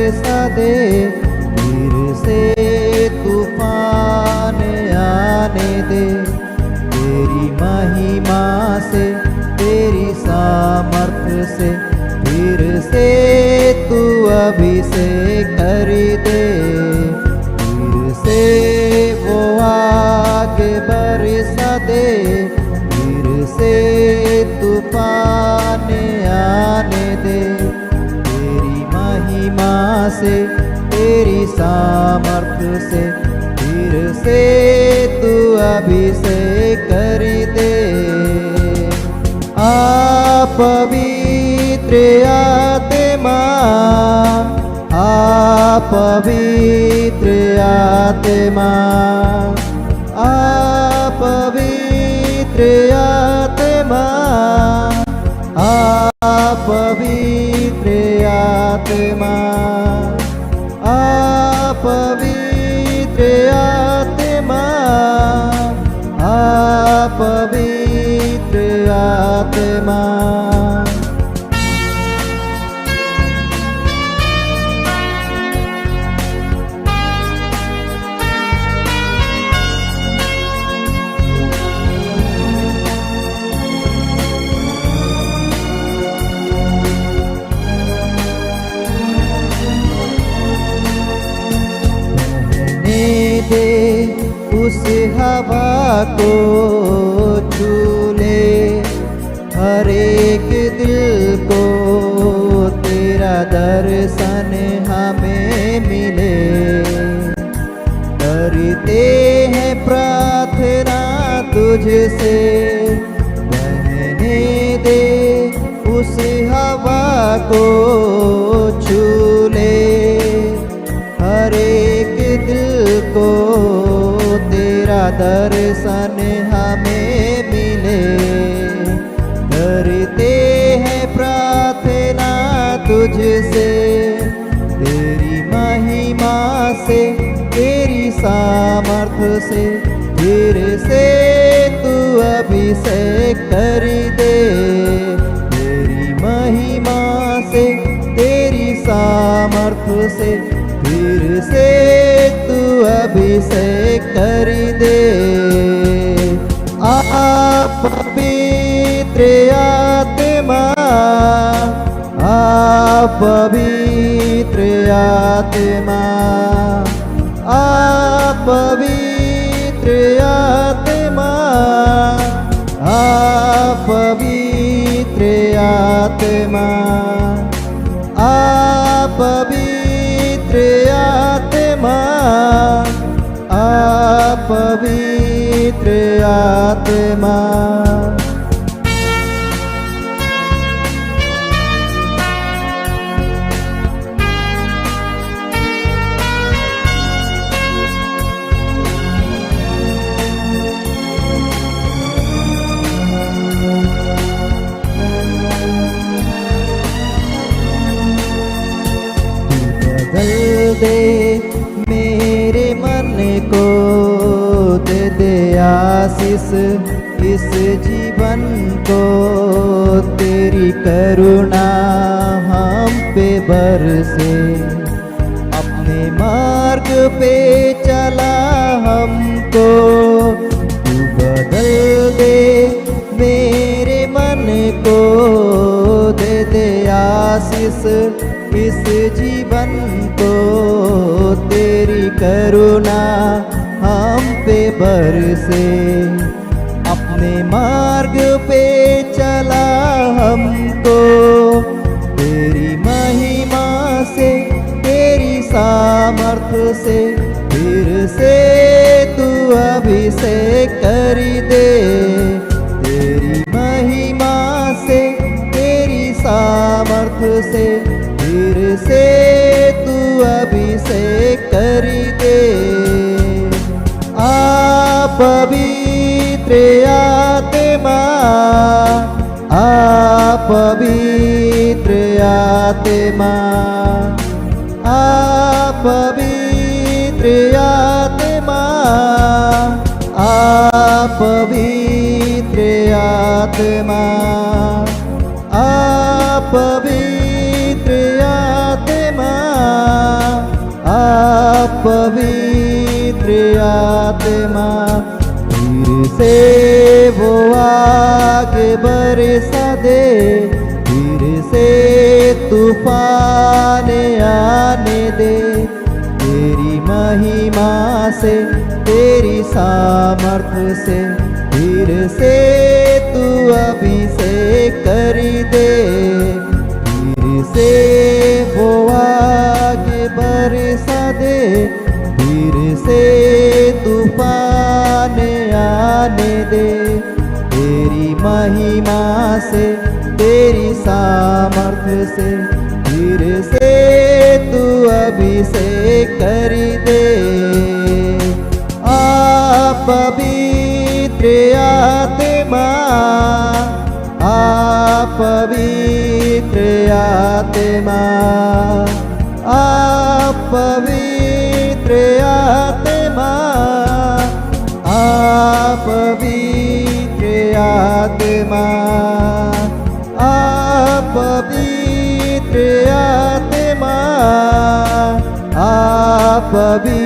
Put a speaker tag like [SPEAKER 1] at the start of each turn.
[SPEAKER 1] बरसा दे, फिर से तूफान आने दे। तेरी महिमा से, तेरी सामर्थ से, फिर से तू अभिषेक कर दे। फिर से वो आगे बरसा दे, फिर से तूफान आने दे। तेरी महिमा से, तेरी सामर्थ से, फिर से तू अभिषेक कर दे। आप पवित्र आत्मा, आप पवित्र आत्मा, आप पवित्र आत्मा, आप पवित्र आत्मा, आप पवित्र आत्मा, आप पवित्र आत्मा। दे उस हवा को छू ले, हर एक दिल को तेरा दर्शन हमें मिले। करते हैं प्रार्थना तुझसे, बहने दे उस हवा को छू ले, हर एक दिल को तेरा दर्शन हमें मिले। करते हैं प्रार्थना तुझसे, तेरी महिमा से, तेरी सामर्थ से, फिर से तू अभिषेक कर दे। तेरी महिमा से, तेरी सामर्थ से, फिर से तू अभिषेक कर दे। आप पवित्र आत्मा, आप पवित्र आत्मा, आप पवित्र आत्मा, आप पवित्र आत्मा, आप पवित्र आत्मा, आप पवित्र आत्मा। बदल दे मेरे मन को, दे दे आशीष इस जीवन को। तेरी करुणा हम पे बरसे, अपने मार्ग पे चला हमको। तू बदल दे मेरे मन को, दे दे आशीष इस जीवन को। तेरी करुणा हम पे बरसे, अपने मार्ग पे चला हमको। तेरी महिमा से, तेरी सामर्थ से, फिर से तू अभिषेक कर दे। तेरी महिमा से, तेरी सामर्थ से, फिर से तू अभिषेक कर दे। आप पवित्र आत्मा, आप पवित्र आत्मा, आप पवित्र आत्मा, आप पवित्र आत्मा, आप पवित्र आत्मा, पवित्र आत्मा फिर से वो आगे बरसा दे, फिर से तूफान आने दे। तेरी महिमा से, तेरी सामर्थ्य से फिर से तू अभिषेक कर दे। फिर से वो आगे बरसा दे, फिर से तूफान आने दे। तेरी महिमा से, तेरी सामर्थ्य से फिर से तू अभिषेक कर दे। पवित्र आत्मा, पवित्र आत्मा, पवित्र आत्मा, पवित्र आत्मा, पवित्र आत्मा, पवित्र